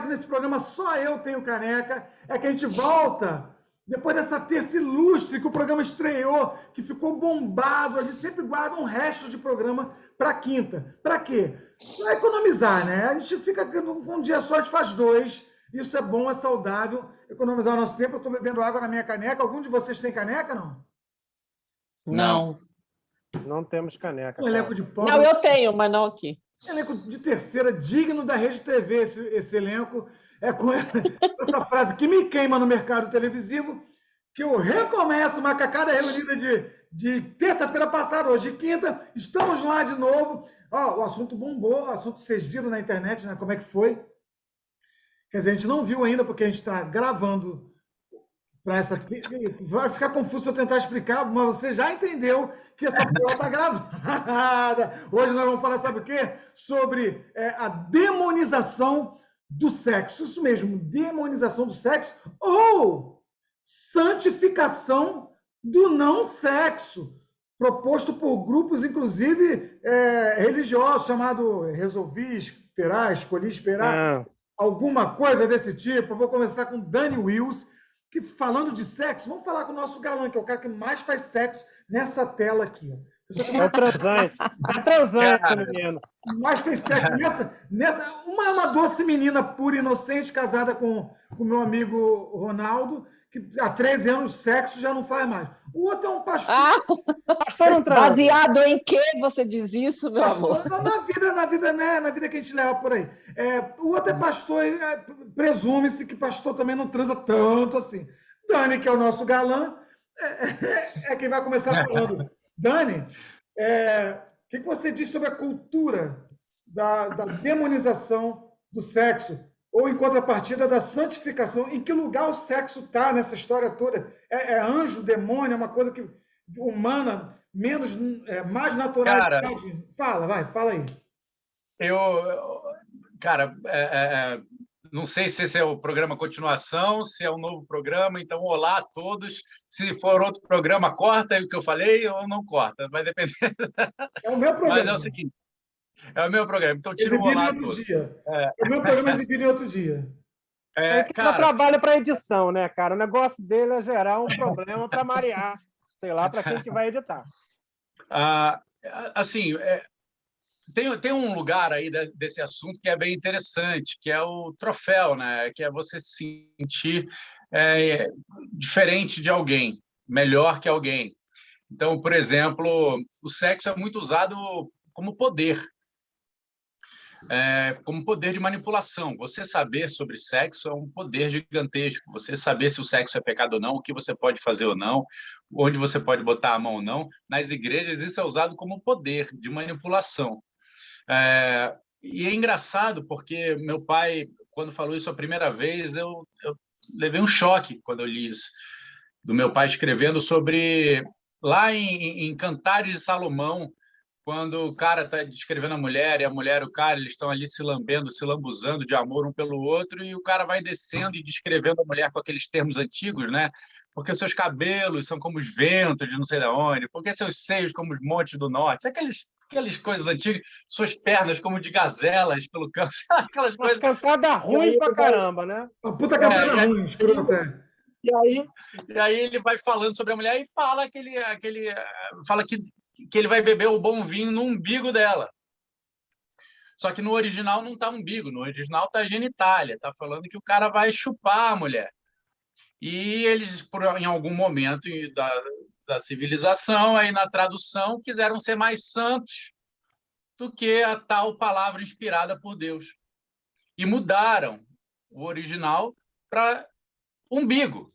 que nesse programa só eu tenho caneca, é que a gente volta depois dessa terça ilustre que o programa estreou, que ficou bombado. A gente sempre guarda um resto de programa para quinta. Para quê? Para economizar, né? A gente fica com um dia só, a gente faz dois. Isso é bom, é saudável. Economizar o nosso tempo. Eu estou bebendo água na minha caneca. Algum de vocês tem caneca, não? Não. Não temos caneca. Um elenco cara. de pobre. Não, eu tenho, mas não aqui. Elenco de terceira, digno da Rede TV, esse elenco. É com essa frase que me queima no mercado televisivo, que eu recomeço Macacada Reunida de terça-feira passada, hoje quinta. Estamos lá de novo. Ó, o assunto bombou, o assunto vocês viram na internet, né? Como é que foi? Quer dizer, a gente não viu ainda, porque a gente está gravando para essa. Vai ficar confuso se eu tentar explicar, mas você já entendeu que essa porra está gravada. Hoje nós vamos falar, sabe o quê? Sobre a demonização do sexo. Isso mesmo, demonização do sexo ou santificação do não sexo, proposto por grupos, inclusive, religiosos, chamado Resolvi Esperar, Escolhi Esperar, alguma coisa desse tipo. Eu vou começar com Dani Wills, que, falando de sexo, vamos falar com o nosso galã, que é o cara que mais faz sexo nessa tela aqui. Ó. É o transante. É transante, menino. Mais fez sexo nessa uma doce menina pura, inocente, casada com o meu amigo Ronaldo, que há 13 anos sexo já não faz mais. O outro é um pastor. Pastor não transa. Baseado em que você diz isso, meu amor? Na vida, né? Na vida que a gente leva por aí. O outro é pastor, presume-se que pastor também não transa tanto assim. Dani, que é o nosso galã, é quem vai começar falando. Dani, o que você diz sobre a cultura da demonização do sexo, ou em contrapartida da santificação? Em que lugar o sexo está nessa história toda? É anjo, demônio, é uma coisa que humana, mais natural? Cara, fala aí. Cara, não sei se esse é o programa continuação, se é um novo programa, então olá a todos. Se for outro programa, corta o que eu falei ou não corta, vai depender. É o meu programa. Mas é o seguinte, é o meu programa, então tira o olá todo. É o meu programa exibido em outro dia. Ele dá trabalho para edição, né, cara? O negócio dele é gerar um problema para marear, sei lá, para quem que vai editar. Assim, tem um lugar aí desse assunto que é bem interessante, que é o troféu, né? Que é você se sentir diferente de alguém, melhor que alguém. Então, por exemplo, o sexo é muito usado como poder. Como poder de manipulação. Você saber sobre sexo é um poder gigantesco. Você saber se o sexo é pecado ou não, o que você pode fazer ou não, onde você pode botar a mão ou não. Nas igrejas, isso é usado como poder de manipulação. E é engraçado, porque meu pai, quando falou isso a primeira vez, eu levei um choque quando eu li isso, do meu pai escrevendo sobre, lá em Cantares de Salomão, quando o cara está descrevendo a mulher e a mulher, o cara, eles estão ali se lambendo, se lambuzando de amor um pelo outro, e o cara vai descendo e descrevendo a mulher com aqueles termos antigos, né? Porque os seus cabelos são como os ventos de não sei de onde, porque seus seios como os montes do norte, aquelas coisas antigas, suas pernas como de gazelas pelo campo, aquelas coisas. Cantada ruim pra caramba, né? Uma puta cantada ruim, escrota. E aí ele vai falando sobre a mulher e fala fala que ele vai beber o bom vinho no umbigo dela. Só que no original não está umbigo, no original está genitália, está falando que o cara vai chupar a mulher. E eles, em algum momento da civilização, aí na tradução, quiseram ser mais santos do que a tal palavra inspirada por Deus. E mudaram o original para umbigo.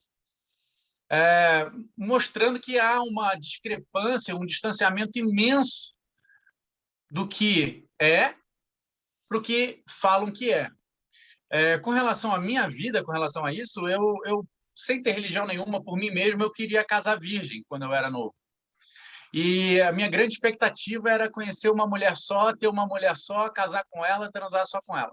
Mostrando que há uma discrepância, um distanciamento imenso do que é para o que falam que é. Com relação à minha vida, com relação a isso, eu, sem ter religião nenhuma, por mim mesmo, eu queria casar virgem quando eu era novo. E a minha grande expectativa era conhecer uma mulher só, ter uma mulher só, casar com ela, transar só com ela.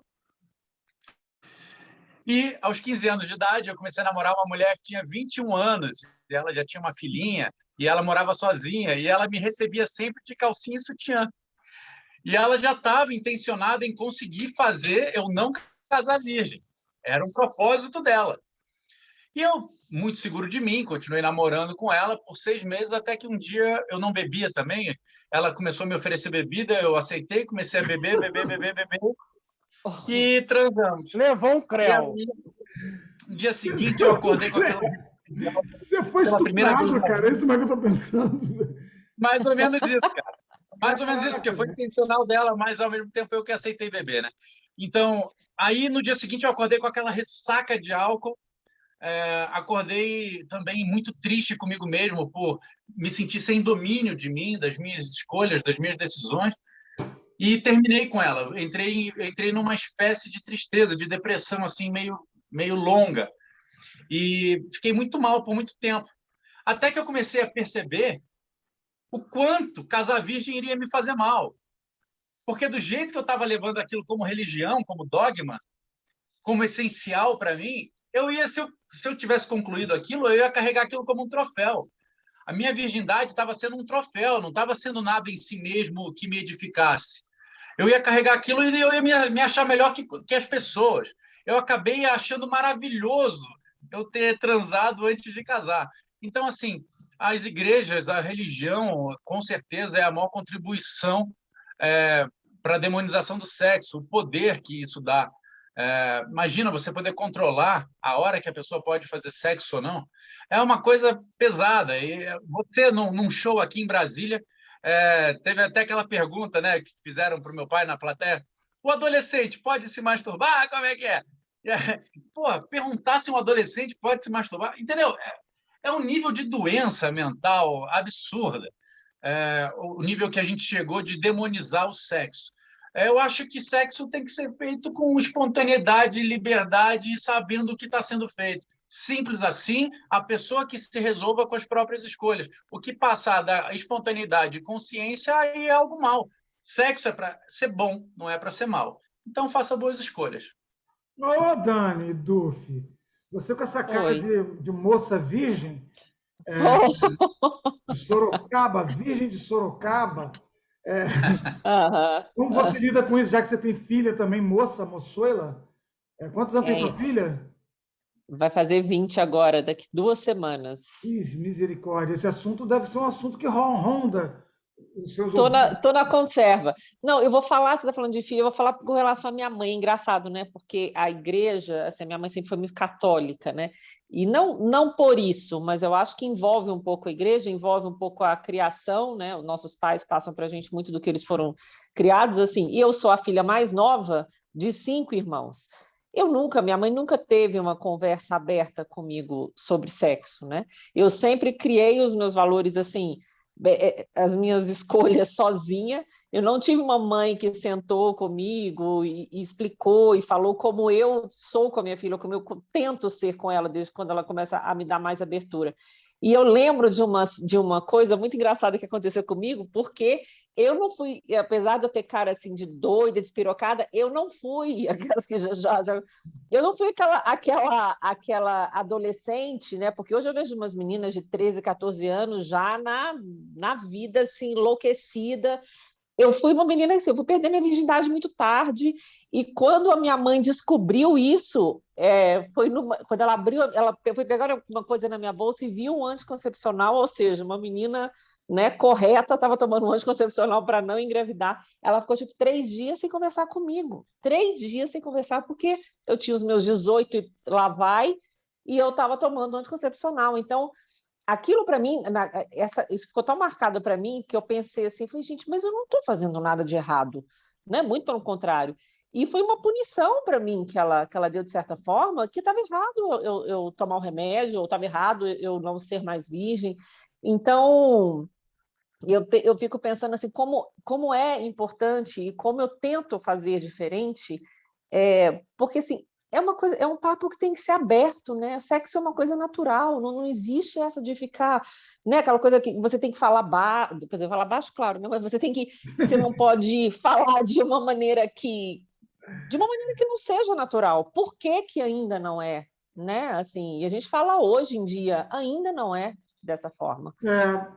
E, aos 15 anos de idade, eu comecei a namorar uma mulher que tinha 21 anos, e ela já tinha uma filhinha, e ela morava sozinha, e ela me recebia sempre de calcinha e sutiã. E ela já estava intencionada em conseguir fazer eu não casar virgem. Era um propósito dela. E eu, muito seguro de mim, continuei namorando com ela por 6 meses, até que um dia eu não bebia também. Ela começou a me oferecer bebida, eu aceitei, comecei a beber, e transamos. Levou um E creu. aí, no dia seguinte, eu acordei com aquela... Você foi Pela primeira vez estuprado, na cara. É isso mesmo que eu tô pensando. Mais ou menos isso, cara. Mais ou menos isso, porque Caraca, foi intencional dela, mas ao mesmo tempo eu que aceitei beber, né? Então, aí no dia seguinte eu acordei com aquela ressaca de álcool, acordei também muito triste comigo mesmo por me sentir sem domínio de mim, das minhas escolhas, das minhas decisões, e terminei com ela. Entrei numa espécie de tristeza, de depressão assim meio longa, e fiquei muito mal por muito tempo. Até que eu comecei a perceber o quanto casar virgem iria me fazer mal. Porque do jeito que eu estava levando aquilo como religião, como dogma, como essencial para mim, se eu tivesse concluído aquilo, eu ia carregar aquilo como um troféu. A minha virgindade estava sendo um troféu, não estava sendo nada em si mesmo que me edificasse. Eu ia carregar aquilo e eu ia me achar melhor que as pessoas. Eu acabei achando maravilhoso eu ter transado antes de casar. Então, assim, as igrejas, a religião, com certeza é a maior contribuição para a demonização do sexo, o poder que isso dá. Imagina você poder controlar a hora que a pessoa pode fazer sexo ou não. É uma coisa pesada. E você, num show aqui em Brasília, teve até aquela pergunta, né, que fizeram para o meu pai na plateia: o adolescente pode se masturbar? Como é que é? Perguntar se um adolescente pode se masturbar, entendeu? É um nível de doença mental absurda, o nível que a gente chegou de demonizar o sexo. Eu acho que sexo tem que ser feito com espontaneidade, liberdade e sabendo o que está sendo feito. Simples assim, a pessoa que se resolva com as próprias escolhas. O que passar da espontaneidade e consciência aí é algo mal. Sexo é para ser bom, não é para ser mal. Então, faça boas escolhas. Ô, Dani, Duff, você com essa cara Oi. de moça virgem, de Sorocaba, virgem de Sorocaba, Aham. como você lida com isso, já que você tem filha também, moçoila? Quantos anos tem tua É, filha? vai fazer 20 agora, daqui 2 semanas. Ih, misericórdia, esse assunto deve ser um assunto que ronda os seus Tô ouvidos. na conserva. Não, eu vou falar, você está falando de filho, eu vou falar com relação à minha mãe. É engraçado, né? Porque a igreja, assim, a minha mãe sempre foi muito católica, né? E não por isso, mas eu acho que envolve um pouco a igreja, envolve um pouco a criação, né? Os nossos pais passam para a gente muito do que eles foram criados, assim. E eu sou a filha mais nova de 5 irmãos. Minha mãe nunca teve uma conversa aberta comigo sobre sexo, né? Eu sempre criei os meus valores assim, as minhas escolhas sozinha. Eu não tive uma mãe que sentou comigo e explicou e falou como eu sou com a minha filha, como eu tento ser com ela desde quando ela começa a me dar mais abertura. E eu lembro de uma coisa muito engraçada que aconteceu comigo, porque eu não fui, apesar de eu ter cara assim de doida, despirocada, eu não fui aquelas que eu não fui aquela adolescente, né? Porque hoje eu vejo umas meninas de 13, 14 anos já na vida assim enlouquecida. Eu fui uma menina assim, eu fui perder minha virgindade muito tarde, e quando a minha mãe descobriu isso, quando ela abriu, ela foi pegar uma coisa na minha bolsa e viu um anticoncepcional, ou seja, uma menina, né, correta, estava tomando um anticoncepcional para não engravidar. Ela ficou tipo 3 dias sem conversar comigo, 3 dias sem conversar, porque eu tinha os meus 18 e lá vai, e eu estava tomando anticoncepcional. Então, aquilo para mim, isso ficou tão marcado para mim que eu pensei assim, falei, gente, mas eu não estou fazendo nada de errado, né? Muito pelo contrário. E foi uma punição para mim que ela deu de certa forma, que estava errado eu tomar o remédio, ou estava errado eu não ser mais virgem. Então, eu fico pensando assim, como é importante e como eu tento fazer diferente, porque assim, é uma coisa, é um papo que tem que ser aberto, né? O sexo é uma coisa natural, não existe essa de ficar, né? Aquela coisa que você tem que falar baixo, quer dizer, falar baixo, claro, né? Mas você não pode falar de uma maneira que não seja natural. Por que que ainda não é, né? Assim, e a gente fala hoje em dia, ainda não é dessa forma.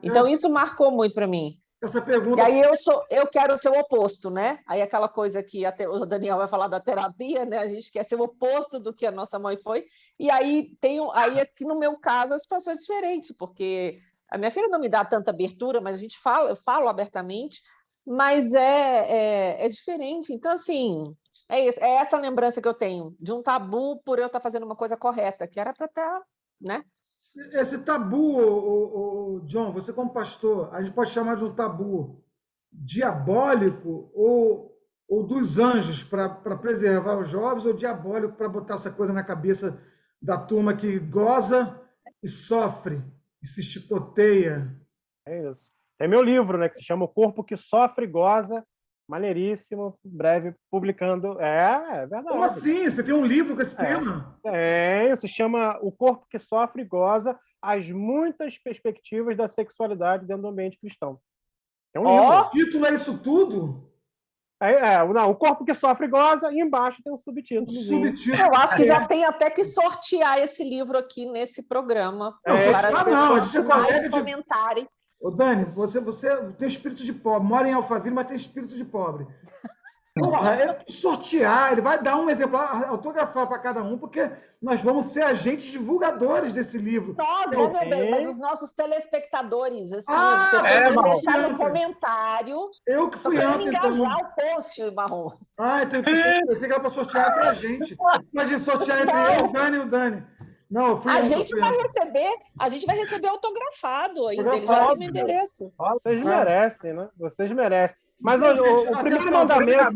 Então isso marcou muito para mim. essa pergunta. E aí eu quero ser o oposto, né? Aí aquela coisa que até o Daniel vai falar da terapia, né? A gente quer ser o oposto do que a nossa mãe foi. E aí aí aqui no meu caso a situação é diferente, porque a minha filha não me dá tanta abertura, mas eu falo abertamente, mas é diferente. Então, assim, é isso, é essa lembrança que eu tenho de um tabu por eu estar fazendo uma coisa correta, que era para estar, né? Esse tabu, John, você como pastor, a gente pode chamar de um tabu diabólico ou dos anjos para preservar os jovens, ou diabólico para botar essa coisa na cabeça da turma que goza e sofre e se chicoteia. É isso. Tem meu livro, né, que se chama O Corpo que Sofre e Goza, maneiríssimo, breve, publicando. É verdade. Como assim? Você tem um livro com esse tema? Se chama O Corpo que Sofre e Goza, as muitas perspectivas da sexualidade dentro do ambiente cristão. É um livro. O título é isso tudo? Não, O Corpo que Sofre e Goza, e embaixo tem um subtítulo. Eu acho que já tem até que sortear esse livro aqui nesse programa. Para as pessoas mais comentarem. Ô, Dani, você tem espírito de pobre, mora em Alphaville, mas tem espírito de pobre. Porra, sortear, ele vai dar um exemplar autografado para cada um, porque nós vamos ser agentes divulgadores desse livro. Nós, né, meu bem? Mas os nossos telespectadores, assim, as pessoas vão deixar no comentário. Eu que fui antes. Engajar o post, Marrom. Então eu pensei que era para sortear entre a gente. Imagina sortear entre eu, o Dani e o Dani. Não, a gente vai receber autografado ainda. Ele já tem meu endereço. Vocês merecem, né? Vocês merecem. Mas o primeiro mandamento...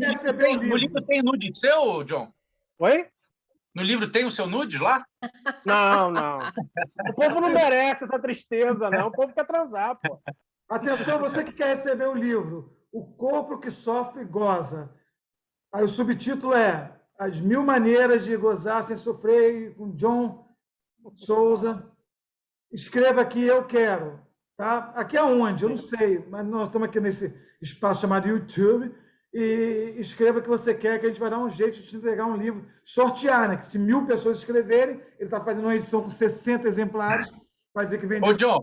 No livro tem nude seu, John? Oi? No livro tem o seu nude lá? Não. O povo não merece essa tristeza, não. O povo quer transar, pô. Atenção, você que quer receber o livro O Corpo que Sofre e Goza. Aí o subtítulo é As 1000 Maneiras de Gozar Sem Sofrer, com John Souza. Escreva aqui, eu quero. Tá? Aqui aonde? Eu não sei, mas nós estamos aqui nesse espaço chamado YouTube, e escreva o que você quer, que a gente vai dar um jeito de te entregar um livro, sortear, né? Que se 1000 pessoas escreverem, ele está fazendo uma edição com 60 exemplares, vai dizer que vende... Ô, John,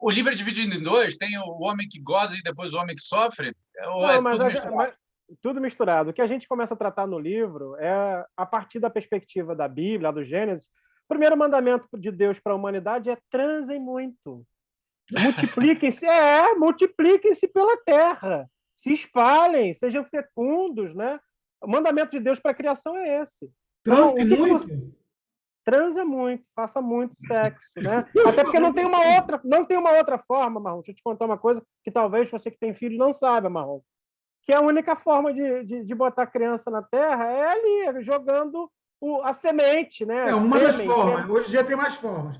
o livro é dividido em dois, tem o homem que goza e depois o homem que sofre? Tudo misturado. O que a gente começa a tratar no livro é, a partir da perspectiva da Bíblia, do Gênesis, o primeiro mandamento de Deus para a humanidade é transem muito. Multipliquem-se pela terra, se espalhem, sejam fecundos, né? O mandamento de Deus para a criação é esse. Transa muito, faça muito sexo, né? Até porque não tem uma outra forma, Marrom. Deixa eu te contar uma coisa que talvez você que tem filho não saiba, Marrom. Que a única forma de botar criança na terra é ali, jogando a semente, né? Uma das formas. Hoje em dia tem mais formas.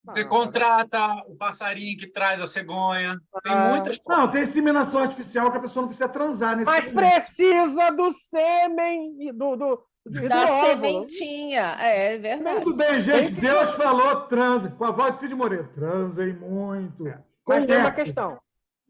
Você contrata o passarinho que traz a cegonha. Tem muitas formas. Não, tem inseminação artificial que a pessoa não precisa transar nesse Mas precisa do sêmen da sementinha. É verdade. Tudo bem, gente. Deus falou transe. Com a voz de Cid Moreira. Transem muito. Mas tem uma questão.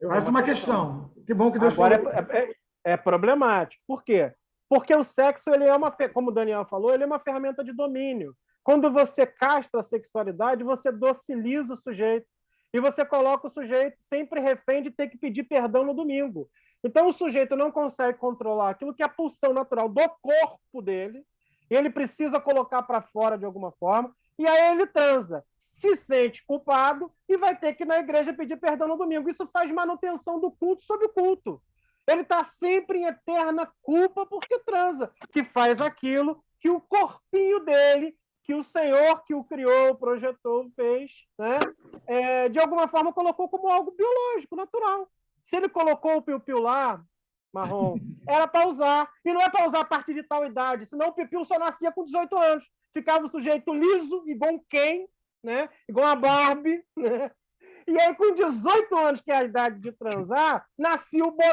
Essa é uma questão. Que bom que Deus falou. Agora é problemático. Por quê? Porque o sexo, ele é como o Daniel falou, ele é uma ferramenta de domínio. Quando você castra a sexualidade, você dociliza o sujeito. E você coloca o sujeito sempre refém de ter que pedir perdão no domingo. Então, o sujeito não consegue controlar aquilo que é a pulsão natural do corpo dele. Ele precisa colocar para fora de alguma forma. E aí ele transa, se sente culpado e vai ter que ir na igreja pedir perdão no domingo. Isso faz manutenção do culto sobre o culto. Ele está sempre em eterna culpa porque transa, que faz aquilo que o corpinho dele, que o Senhor que o criou, projetou, fez, né? De alguma forma colocou como algo biológico, natural. Se ele colocou o piu-piu lá, Marrom, era para usar. E não é para usar a partir de tal idade, senão o piu-piu só nascia com 18 anos. Ficava o sujeito liso, igual um Ken, né? Igual uma Barbie, né? E aí, com 18 anos, que é a idade de transar,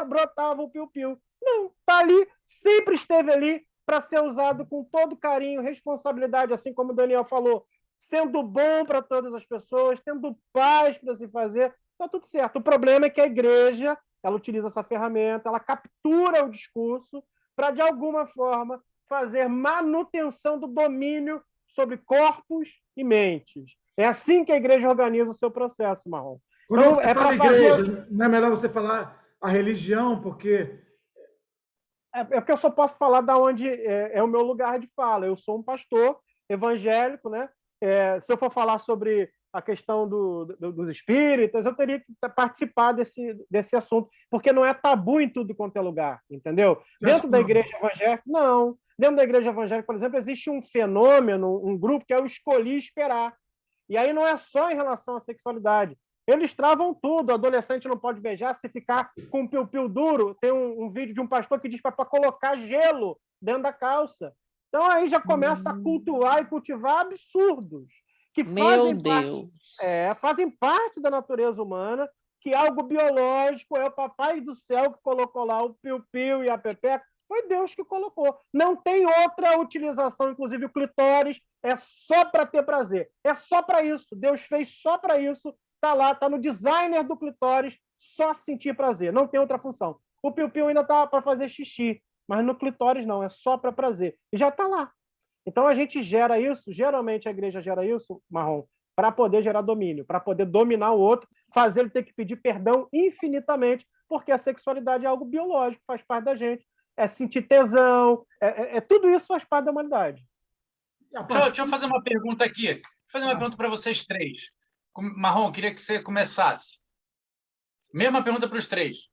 brotava o piu-piu. Não, está ali, sempre esteve ali para ser usado com todo carinho, responsabilidade, assim como o Daniel falou, sendo bom para todas as pessoas, tendo paz para se fazer, está tudo certo. O problema é que a igreja, ela utiliza essa ferramenta, ela captura o discurso para, de alguma forma, fazer manutenção do domínio sobre corpos e mentes. É assim que a igreja organiza o seu processo, Marrom. Quando Então, você fala igreja, não é melhor você falar a religião, porque... É porque eu só posso falar da onde é o meu lugar de fala. Eu sou um pastor evangélico, né? Se eu for falar sobre a questão dos espíritas, eu teria que participar desse assunto, porque não é tabu em tudo quanto é lugar, entendeu? Dentro da igreja evangélica, não. Dentro da igreja evangélica, por exemplo, existe um fenômeno, um grupo que é o escolhi esperar. E aí não é só em relação à sexualidade. Eles travam tudo. O adolescente não pode beijar se ficar com um piu-piu duro. Tem um vídeo de um pastor que diz para colocar gelo dentro da calça. Então aí já começa a cultuar e cultivar absurdos que fazem parte da natureza humana, que é algo biológico, é o papai do céu que colocou lá o piu-piu e a pepeca. Foi Deus que colocou. Não tem outra utilização, inclusive o clitóris é só para ter prazer. É só para isso. Deus fez só para isso. Está lá, está no designer do clitóris, só sentir prazer. Não tem outra função. O piu-piu ainda está para fazer xixi, mas no clitóris não, é só para prazer. E já está lá. Então a gente gera isso, geralmente a igreja gera isso, Marrom, para poder gerar domínio, para poder dominar o outro, fazer ele ter que pedir perdão infinitamente, porque a sexualidade é algo biológico, faz parte da gente. É sentir tesão, tudo isso faz parte da humanidade. Deixa eu fazer uma pergunta aqui. Vou fazer uma pergunta para vocês três. Marrom, queria que você começasse. Mesma pergunta para os três.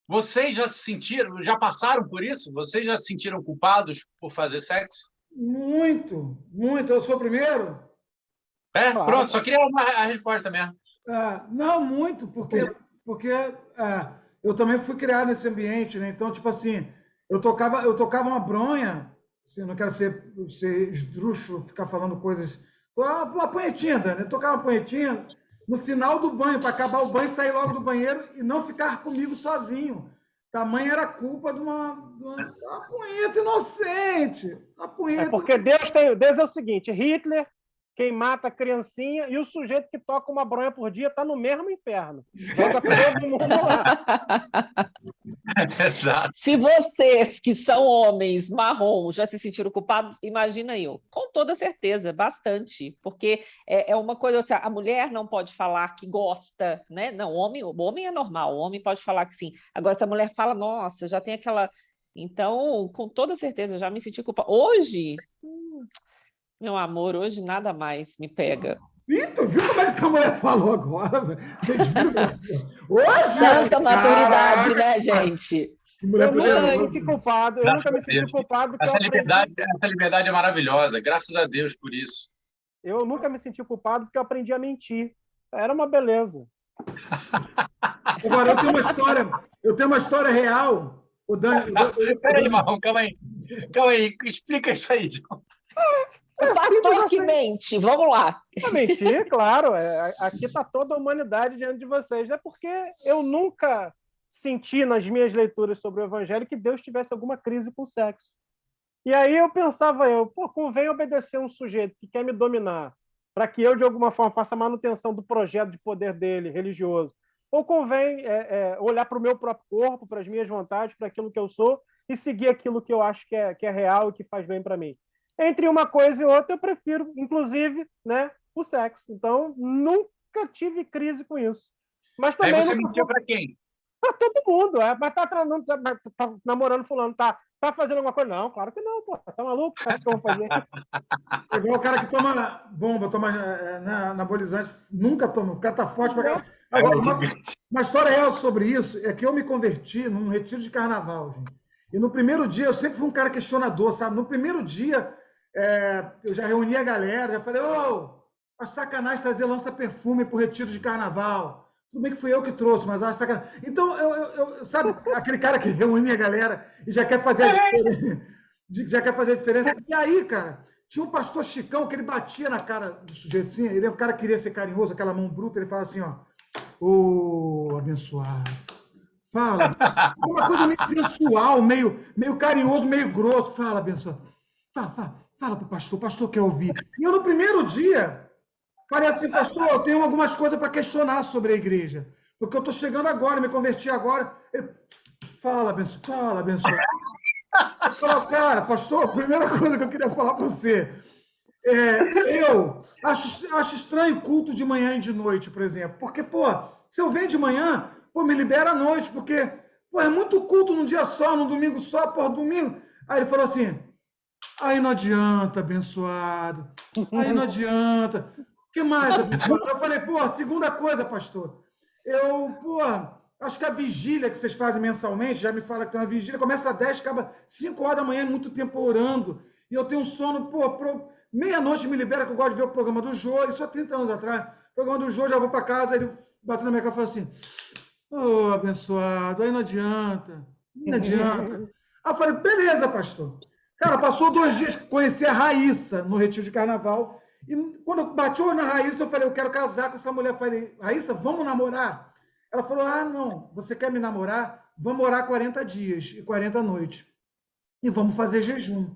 Vocês já se sentiram, já passaram por isso? Vocês já se sentiram culpados por fazer sexo? Muito, muito. Eu sou o primeiro? Claro. Pronto, só queria a resposta mesmo. Não, muito, porque eu também fui criado nesse ambiente, né? Então, tipo assim, eu tocava uma bronha, assim, eu não quero ser esdrúxulo, ficar falando coisas... Uma punhetinha, Dani. Eu tocava uma punhetinha no final do banho, para acabar o banho, sair logo do banheiro e não ficar comigo sozinho. Tamanha era a culpa de uma punheta inocente. Punheta... porque Deus é o seguinte, Hitler, quem mata a criancinha, e o sujeito que toca uma bronha por dia está no mesmo inferno. Joga todo mundo lá. Exato. Se vocês, que são homens Marrom, já se sentiram culpados, imagina eu. Com toda certeza, bastante. Porque é uma coisa, assim, a mulher não pode falar que gosta, né? Não, o homem é normal, o homem pode falar que sim. Agora, se a mulher fala, nossa, já tem aquela... Então, com toda certeza, eu já me senti culpada. Hoje... Meu amor, hoje nada mais me pega. Ih, tu viu como essa mulher falou agora? Você viu? Hoje? Santa maturidade, né, gente? Eu nunca me senti culpado. Eu nunca me senti culpado. Essa liberdade é maravilhosa. Graças a Deus por isso. Eu nunca me senti culpado porque eu aprendi a mentir. Era uma beleza. Agora, eu tenho uma história real. Peraí, Marrom, calma aí. Explica isso aí, John. O pastor que mente, vamos lá. Mentir, claro. Aqui está toda a humanidade diante de vocês. É porque eu nunca senti nas minhas leituras sobre o Evangelho que Deus tivesse alguma crise com o sexo. E aí eu pensava, convém obedecer um sujeito que quer me dominar para que eu, de alguma forma, faça manutenção do projeto de poder dele, religioso. Ou convém olhar para o meu próprio corpo, para as minhas vontades, para aquilo que eu sou e seguir aquilo que eu acho que é real e que faz bem para mim. Entre uma coisa e outra, eu prefiro, inclusive, né, o sexo. Então, nunca tive crise com isso. Mas também aí você mentiu para quem? Para todo mundo. Mas tá namorando fulano, tá fazendo alguma coisa? Não, claro que não, pô. Tá maluco? Acho que eu vou fazer. É igual o cara que toma bomba, toma anabolizante, nunca toma. O cara tá forte pra caramba. Agora, uma história real sobre isso é que eu me converti num retiro de carnaval, gente. E no primeiro dia, eu sempre fui um cara questionador, sabe? No primeiro dia... eu já reuni a galera, já falei, a sacanagem trazer lança-perfume para o retiro de carnaval. Tudo bem que fui eu que trouxe, mas a sacanagem. Então, sabe, aquele cara que reúne a galera e já quer fazer a diferença. E aí, cara, tinha um pastor Chicão que ele batia na cara do sujeito, assim, ele é um cara que queria ser carinhoso, aquela mão bruta, ele fala assim, abençoado. Fala, uma coisa meio sensual, meio carinhoso, meio grosso. Fala, abençoado. Fala para o pastor quer ouvir. E eu, no primeiro dia, falei assim, pastor, eu tenho algumas coisas para questionar sobre a igreja, porque eu estou chegando agora, me converti agora. Ele, fala, abençoado. Eu falei, cara, pastor, a primeira coisa que eu queria falar para você, Eu acho estranho culto de manhã e de noite, por exemplo. Porque, pô, se eu venho de manhã, pô, me libera à noite, porque, pô, é muito culto num dia só, num domingo só, pô, domingo. Aí ele falou assim, aí não adianta, abençoado. Aí não adianta. O que mais, abençoado? Eu falei, pô, segunda coisa, pastor. Pô, acho que a vigília que vocês fazem mensalmente, já me fala que tem uma vigília, começa às 10, acaba 5 horas da manhã, é muito tempo orando. E eu tenho um sono, pô, meia-noite me libera, que eu gosto de ver o programa do Jô, isso há 30 anos atrás. O programa do Jô, já vou para casa, aí ele bateu na minha cara e falou assim, ô, abençoado, aí não adianta, não adianta. Aí eu falei, beleza, pastor. Cara, passou 2 dias, conheci a Raíssa no retiro de carnaval, e quando eu bati o olho na Raíssa, eu falei, eu quero casar com essa mulher. Eu falei, Raíssa, vamos namorar? Ela falou, não, você quer me namorar? Vamos orar 40 dias e 40 noites. E vamos fazer jejum.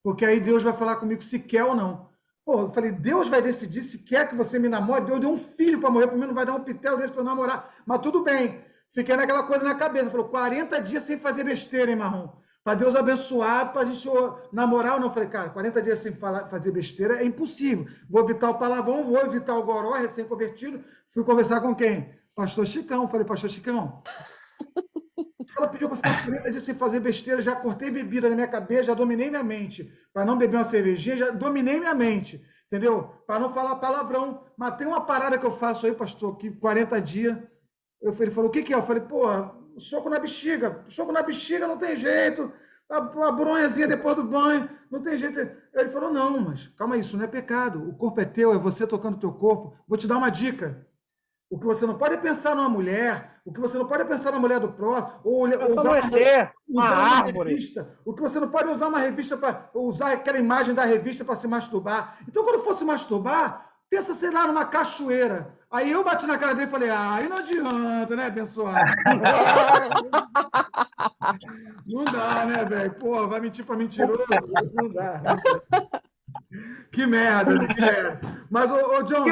Porque aí Deus vai falar comigo se quer ou não. Pô, eu falei, Deus vai decidir se quer que você me namore. Deus deu um filho para morrer, para mim não vai dar um pitel desse para eu namorar. Mas tudo bem. Fiquei naquela coisa na cabeça. Falou, 40 dias sem fazer besteira, hein, Marrom? Para Deus abençoar, para a gente namorar ou não. Eu falei, cara, 40 dias sem fazer besteira é impossível. Vou evitar o palavrão, vou evitar o goró, recém-convertido. Fui conversar com quem? Pastor Chicão. Falei, pastor Chicão, ela pediu para ficar 40 dias sem fazer besteira, já cortei bebida na minha cabeça, já dominei minha mente. Para não beber uma cervejinha, já dominei minha mente, entendeu? Para não falar palavrão. Mas tem uma parada que eu faço aí, pastor, que 40 dias. Ele falou, o que é? Eu falei, pô, soco na bexiga. Soco na bexiga não tem jeito. A bronhazinha depois do banho, não tem jeito. Ele falou, não, mas calma aí, isso não é pecado. O corpo é teu, é você tocando o teu corpo. Vou te dar uma dica. O que você não pode pensar numa mulher, o que você não pode pensar na mulher do próximo, ou usar uma revista. O que você não pode usar uma revista para usar aquela imagem da revista para se masturbar. Então, quando for se masturbar, pensa, sei lá, numa cachoeira. Aí eu bati na cara dele e falei, aí não adianta, né, abençoado? Não dá, né, velho? Pô, vai mentir para mentiroso? Não dá. Que merda, que merda. Mas, John,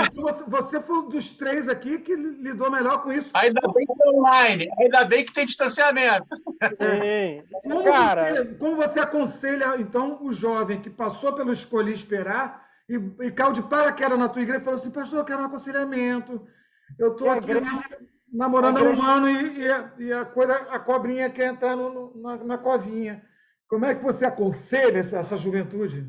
você foi um dos 3 aqui que lidou melhor com isso. Ainda bem que é online, ainda bem que tem distanciamento. Como você aconselha, então, o jovem que passou pelo Escolhi Esperar e caiu de paraquedas na tua igreja e falou assim, pastor, eu quero um aconselhamento. Eu estou aqui namorando há um ano e a cobrinha quer entrar na covinha. Como é que você aconselha essa juventude?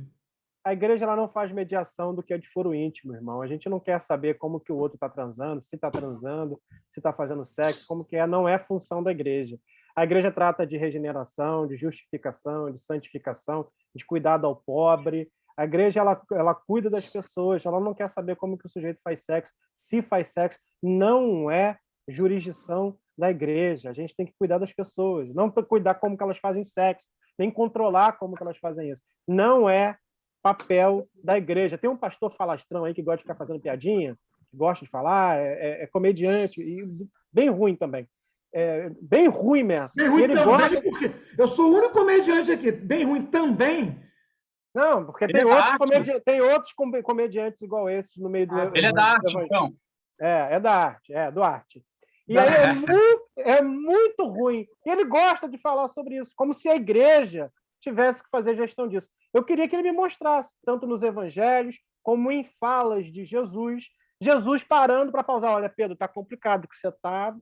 A igreja ela não faz mediação do que é de foro íntimo, irmão. A gente não quer saber como que o outro está transando, se está fazendo sexo, como que é. Não é função da igreja. A igreja trata de regeneração, de justificação, de santificação, de cuidado ao pobre. A igreja ela cuida das pessoas, ela não quer saber como que o sujeito faz sexo, se faz sexo. Não é jurisdição da igreja. A gente tem que cuidar das pessoas, não cuidar como que elas fazem sexo, nem controlar como que elas fazem isso. Não é papel da igreja. Tem um pastor falastrão aí que gosta de ficar fazendo piadinha, que gosta de falar, é comediante, e bem ruim também. Bem ruim mesmo. Bem ruim também, porque eu sou o único comediante aqui. Bem ruim também. Não, porque tem outros comediantes igual esses no meio do... Ele é da arte, então. É da arte, do arte. E aí é muito ruim. E ele gosta de falar sobre isso, como se a igreja tivesse que fazer gestão disso. Eu queria que ele me mostrasse, tanto nos evangelhos, como em falas de Jesus parando para pausar. Olha, Pedro, tá complicado, que você tá,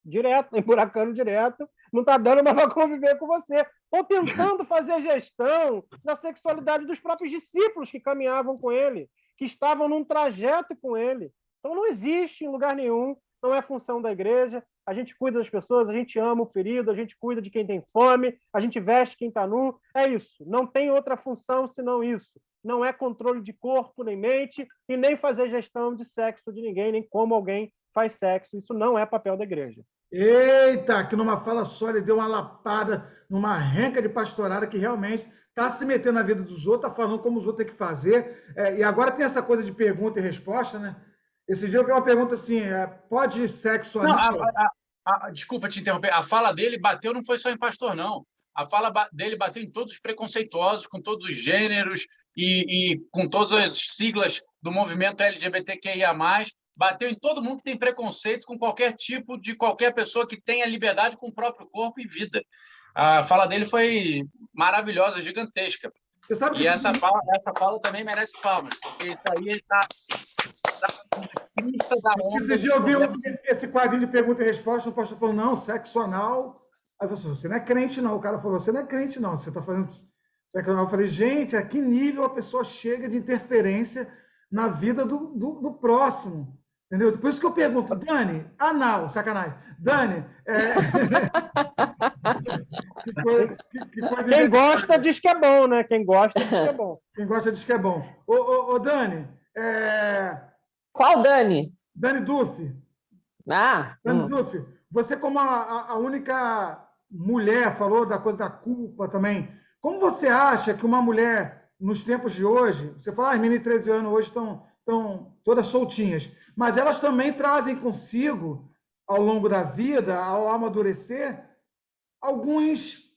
direto, emburacando direto, não tá dando mais para conviver com você. Ou tentando fazer gestão da sexualidade dos próprios discípulos que caminhavam com ele, que estavam num trajeto com ele. Então não existe em lugar nenhum, não é função da igreja. A gente cuida das pessoas, a gente ama o ferido, a gente cuida de quem tem fome, a gente veste quem está nu. É isso. Não tem outra função senão isso. Não é controle de corpo nem mente e nem fazer gestão de sexo de ninguém, nem como alguém faz sexo. Isso não é papel da igreja. Eita, que numa fala só ele deu uma lapada, numa renca de pastorada que realmente está se metendo na vida dos outros, está falando como os outros têm que fazer. E agora tem essa coisa de pergunta e resposta, né? Esse dia eu vi uma pergunta assim, pode sexo anal? Desculpa te interromper, a fala dele bateu não foi só em pastor, não. A fala dele bateu em todos os preconceituosos, com todos os gêneros e com todas as siglas do movimento LGBTQIA+, bateu em todo mundo que tem preconceito com qualquer tipo de qualquer pessoa que tenha liberdade com o próprio corpo e vida. A fala dele foi maravilhosa, gigantesca. Você sabe que E essa fala também merece palmas, porque isso aí está crista da onda. Esses dias eu vi esse quadrinho de pergunta e resposta, o pastor falou, não, sexo anal. Aí eu falei, você não é crente, não. O cara falou, você não é crente, não. Você está fazendo sexo anal. Eu falei, gente, a que nível a pessoa chega de interferência na vida do próximo? Entendeu? Por isso que eu pergunto, Dani, anal, sacanagem. Dani, que coisa Quem gosta diz que é bom, né? Quem gosta diz que é bom. Quem gosta diz que é bom. Ô Dani, Qual Dani? Dani Duff. Dani Duff, você como a única mulher, falou da coisa da culpa também. Como você acha que uma mulher, nos tempos de hoje, você fala, as meninas de 13 anos hoje estão todas soltinhas, mas elas também trazem consigo, ao longo da vida, ao amadurecer, alguns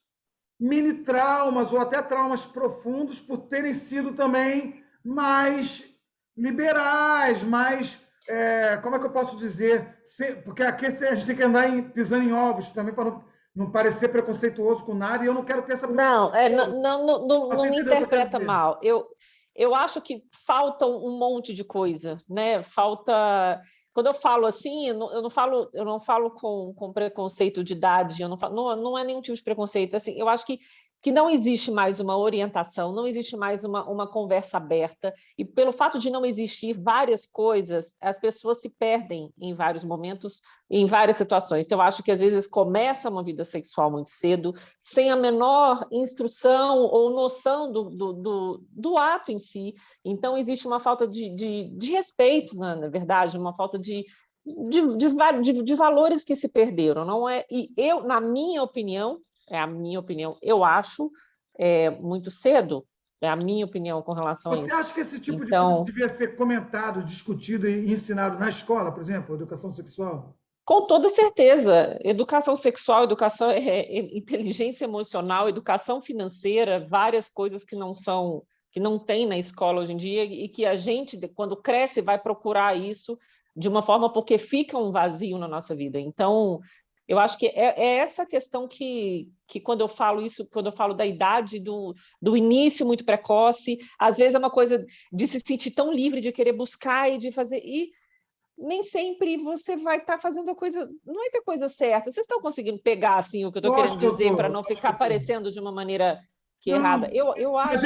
mini traumas ou até traumas profundos por terem sido também mais liberais, mais... como é que eu posso dizer? Porque aqui a gente tem que andar pisando em ovos também para não parecer preconceituoso com nada, e eu não quero ter essa... Não me interpreta mal. Eu acho que falta um monte de coisa, né? Falta... Quando eu falo assim, eu não falo com preconceito de idade, não é nenhum tipo de preconceito. Assim, eu acho que não existe mais uma orientação, não existe mais uma conversa aberta, e pelo fato de não existir várias coisas, as pessoas se perdem em vários momentos, em várias situações. Então, eu acho que às vezes começa uma vida sexual muito cedo, sem a menor instrução ou noção do ato em si. Então, existe uma falta de respeito, na verdade, uma falta de valores que se perderam. Não é? E eu, na minha opinião, eu acho muito cedo, é a minha opinião com relação a isso. Você acha que esse tipo de coisa devia ser comentado, discutido e ensinado na escola, por exemplo, educação sexual? Com toda certeza. Educação sexual, educação inteligência emocional, educação financeira, várias coisas que não tem na escola hoje em dia e que a gente, quando cresce, vai procurar isso de uma forma porque fica um vazio na nossa vida. Então, eu acho que é essa questão que quando eu falo isso, quando eu falo da idade do início muito precoce, às vezes é uma coisa de se sentir tão livre, de querer buscar e de fazer... E nem sempre você vai estar fazendo a coisa... Não é que a coisa certa. Vocês estão conseguindo pegar assim, o que eu estou querendo dizer para não ficar parecendo de uma maneira errada? Eu acho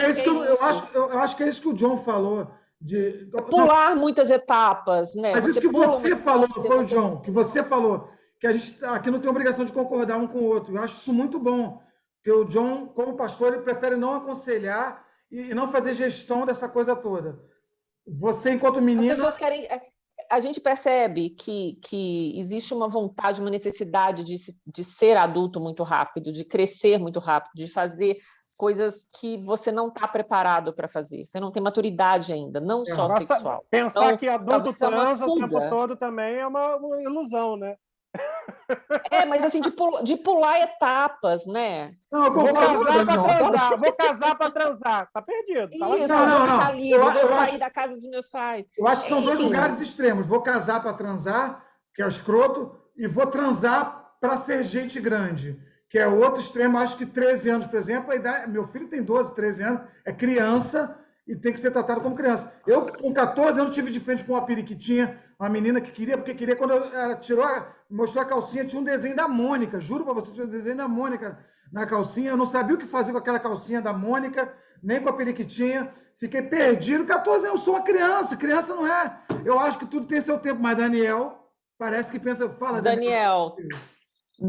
eu acho que é isso que o John falou. Pular muitas etapas, né? Mas isso que você falou, foi o John, que você falou... que a gente aqui não tem obrigação de concordar um com o outro. Eu acho isso muito bom, porque o John, como pastor, ele prefere não aconselhar e não fazer gestão dessa coisa toda. Você, enquanto menina... As pessoas querem... A gente percebe que existe uma vontade, uma necessidade de ser adulto muito rápido, de crescer muito rápido, de fazer coisas que você não está preparado para fazer. Você não tem maturidade ainda, não só sexual. Pensar então, que adulto transa o tempo todo também é uma ilusão, né? Mas assim, de pular etapas, né? Não, vou casar para transar. Tá perdido. Tá isso, vou sair da casa dos meus pais. Eu acho que são dois lugares extremos. Vou casar para transar, que é o escroto, e vou transar para ser gente grande, que é o outro extremo. Acho que 13 anos, por exemplo, a idade... meu filho tem 12, 13 anos, é criança e tem que ser tratado como criança. Eu, com 14 anos, tive de frente com uma periquitinha, uma menina que queria, porque queria, quando ela mostrou a calcinha, tinha um desenho da Mônica, juro para você, tinha um desenho da Mônica na calcinha, eu não sabia o que fazer com aquela calcinha da Mônica, nem com a periquitinha, fiquei perdido, 14 anos, eu sou uma criança não é, eu acho que tudo tem seu tempo, mas Daniel, parece que pensa, fala Daniel,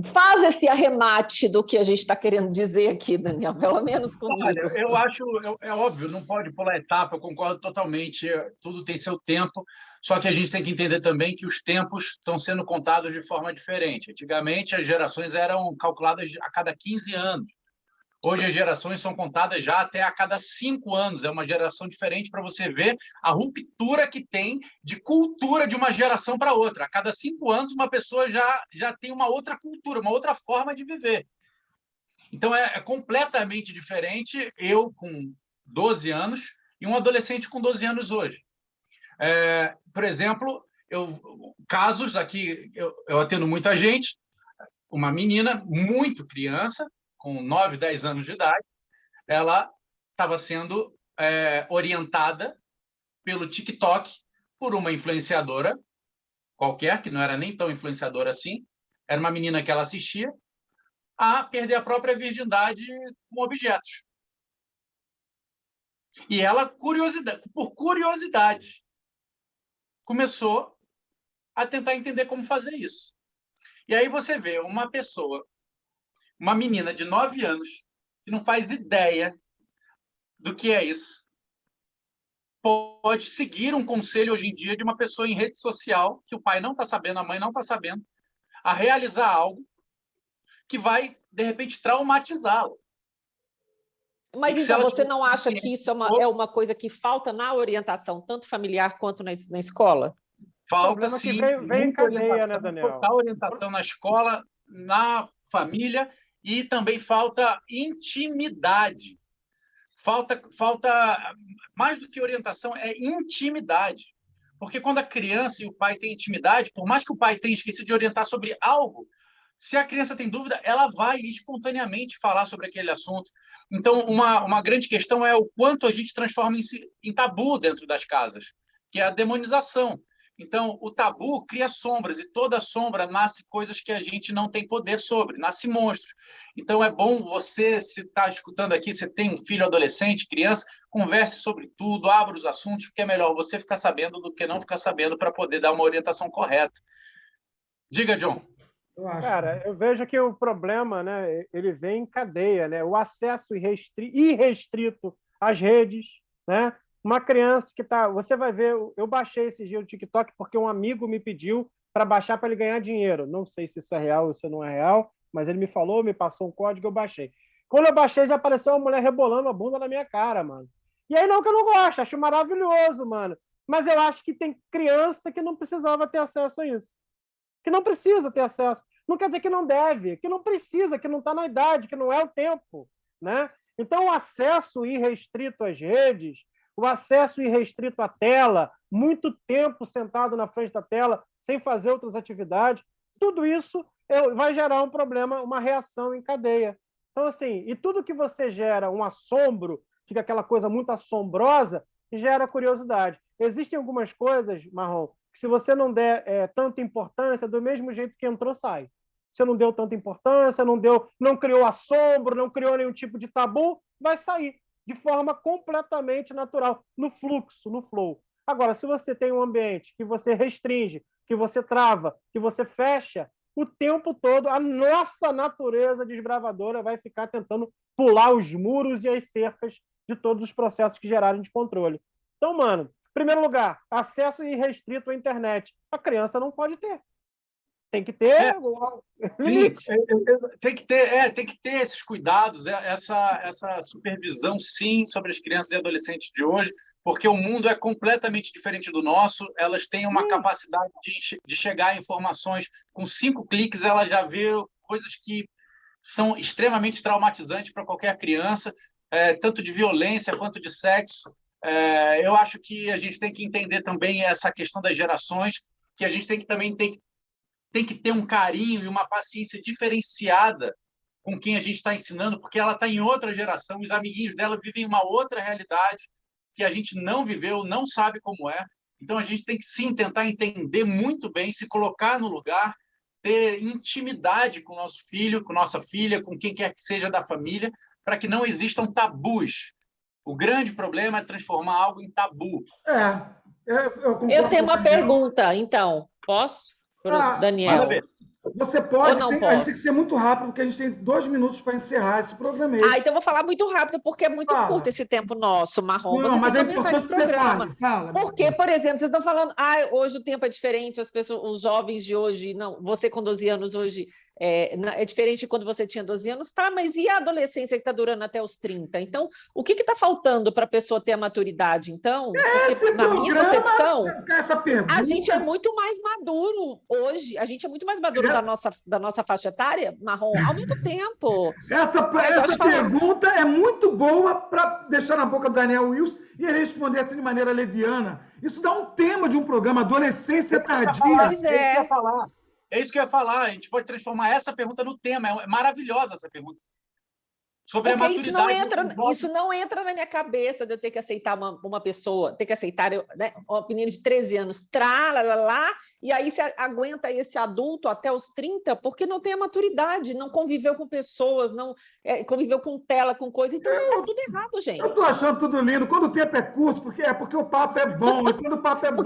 faz esse arremate do que a gente está querendo dizer aqui, Daniel, pelo menos comigo. Olha, eu acho, é óbvio, não pode pular etapa, eu concordo totalmente, tudo tem seu tempo, só que a gente tem que entender também que os tempos estão sendo contados de forma diferente. Antigamente, as gerações eram calculadas a cada 15 anos. Hoje, as gerações são contadas já até a cada 5 anos. É uma geração diferente para você ver a ruptura que tem de cultura de uma geração para outra. A cada 5 anos, uma pessoa já tem uma outra cultura, uma outra forma de viver. Então, é completamente diferente eu com 12 anos e um adolescente com 12 anos hoje. Por exemplo, casos aqui, eu atendo muita gente, uma menina muito criança, com 9, 10 anos de idade, ela estava sendo orientada pelo TikTok por uma influenciadora qualquer, que não era nem tão influenciadora assim, era uma menina que ela assistia, a perder a própria virgindade com objetos. E ela, por curiosidade, começou a tentar entender como fazer isso. E aí você vê uma pessoa, uma menina de 9 anos, que não faz ideia do que é isso, pode seguir um conselho hoje em dia de uma pessoa em rede social, que o pai não está sabendo, a mãe não está sabendo, a realizar algo que vai, de repente, traumatizá-lo. Mas então você não acha que isso é uma coisa que falta na orientação, tanto familiar quanto na escola? Falta, sim. Vem em cadeia, né, Daniel? Falta orientação na escola, na família, e também falta intimidade. Falta mais do que orientação, é intimidade. Porque quando a criança e o pai têm intimidade, por mais que o pai tenha esquecido de orientar sobre algo, se a criança tem dúvida, ela vai espontaneamente falar sobre aquele assunto. Então, uma grande questão é o quanto a gente transforma em tabu dentro das casas, que é a demonização. Então, o tabu cria sombras, e toda sombra nasce coisas que a gente não tem poder sobre, nasce monstros. Então, é bom você, se está escutando aqui, você tem um filho adolescente, criança, converse sobre tudo, abra os assuntos, porque é melhor você ficar sabendo do que não ficar sabendo para poder dar uma orientação correta. Diga, John. Cara, eu vejo que o problema, né, ele vem em cadeia, né? O acesso irrestrito às redes, né? Uma criança que tá, você vai ver, eu baixei esse dia o TikTok porque um amigo me pediu para baixar para ele ganhar dinheiro. Não sei se isso é real ou se não é real, mas ele me falou, me passou um código, eu baixei. Quando eu baixei, já apareceu uma mulher rebolando a bunda na minha cara, mano. E aí não que eu não gosto, acho maravilhoso, mano. Mas eu acho que tem criança que não precisava ter acesso a isso. Que não precisa ter acesso. Não quer dizer que não deve, que não precisa, que não está na idade, que não é o tempo, né? Então, o acesso irrestrito às redes, o acesso irrestrito à tela, muito tempo sentado na frente da tela, sem fazer outras atividades, tudo isso vai gerar um problema, uma reação em cadeia. Então, assim, e tudo que você gera um assombro, fica aquela coisa muito assombrosa, gera curiosidade. Existem algumas coisas, Marrom, que se você não der tanta importância, do mesmo jeito que entrou, sai. Você não deu tanta importância, não criou assombro, não criou nenhum tipo de tabu, vai sair de forma completamente natural, no fluxo, no flow. Agora, se você tem um ambiente que você restringe, que você trava, que você fecha, o tempo todo a nossa natureza desbravadora vai ficar tentando pular os muros e as cercas de todos os processos que geraram de controle. Então, mano, em primeiro lugar, acesso irrestrito à internet. A criança não pode ter. Tem que ter limite. Tem que ter esses cuidados, essa supervisão, sim, sobre as crianças e adolescentes de hoje, porque o mundo é completamente diferente do nosso. Elas têm uma capacidade de chegar a informações com 5 cliques, ela já vê coisas que são extremamente traumatizantes para qualquer criança, tanto de violência quanto de sexo. Eu acho que a gente tem que entender também essa questão das gerações, que a gente tem que ter um carinho e uma paciência diferenciada com quem a gente está ensinando, porque ela está em outra geração, os amiguinhos dela vivem uma outra realidade que a gente não viveu, não sabe como é. Então, a gente tem que, sim, tentar entender muito bem, se colocar no lugar, ter intimidade com o nosso filho, com nossa filha, com quem quer que seja da família, para que não existam tabus. O grande problema é transformar algo em tabu. Eu tenho uma pergunta, então. Posso? Daniel. Você pode, a gente tem que ser muito rápido, porque a gente tem 2 minutos para encerrar esse programa aí. Então eu vou falar muito rápido, porque é muito curto esse tempo nosso, Marrom. Não, mas é importante que você fale. Porque, por exemplo, vocês estão falando, hoje o tempo é diferente, as pessoas, os jovens de hoje, não, você com 12 anos hoje é diferente de quando você tinha 12 anos, tá, mas e a adolescência que está durando até os 30? Então, o que está faltando para a pessoa ter a maturidade, então? Porque, na minha concepção, a gente é muito mais maduro hoje, a gente é muito mais maduro da nossa faixa etária, Marrom, aumenta o tempo. Essa pergunta é muito boa para deixar na boca do Daniel Wilson e ele responder assim de maneira leviana. Isso dá um tema de um programa, adolescência tardia. Pois é. É isso que eu ia falar. A gente pode transformar essa pergunta no tema. É maravilhosa essa pergunta. Sobre Porque a maturidade. isso não entra na minha cabeça de eu ter que aceitar uma pessoa, ter que aceitar, né, uma menina de 13 anos, e aí você aguenta esse adulto até os 30 porque não tem a maturidade, não conviveu com pessoas, não conviveu com tela, com coisa, então tá tudo errado, gente. Eu tô achando tudo lindo. Quando o tempo é curto, porque o papo é bom. E quando o papo é bom,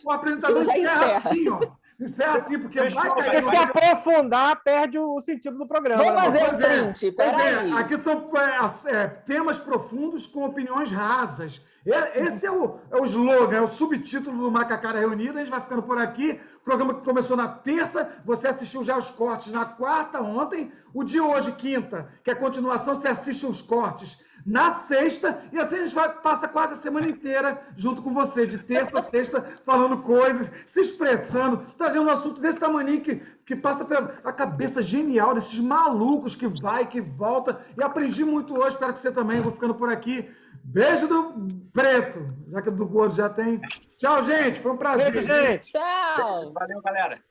o apresentador encerra assim, ó. Encerra assim, porque vai cair. Porque se aprofundar, perde o sentido do programa. Vou fazer Pois um print, peraí. aqui são temas profundos com opiniões rasas. Esse é o slogan, é o subtítulo do Macacada Reunida. A gente vai ficando por aqui. O programa que começou na terça, você assistiu já os cortes na quarta, ontem. O de hoje, quinta, que é a continuação, você assiste os cortes na sexta, e assim a gente passa quase a semana inteira junto com você, de terça a sexta, falando coisas, se expressando, trazendo um assunto desse tamanho que passa pela cabeça genial desses malucos que vai, que volta, e aprendi muito hoje, espero que você também. Vou ficando por aqui. Beijo do Preto, já que o do Gordo já tem. Tchau, gente, foi um prazer. Beijo, gente. Tchau. Valeu, galera.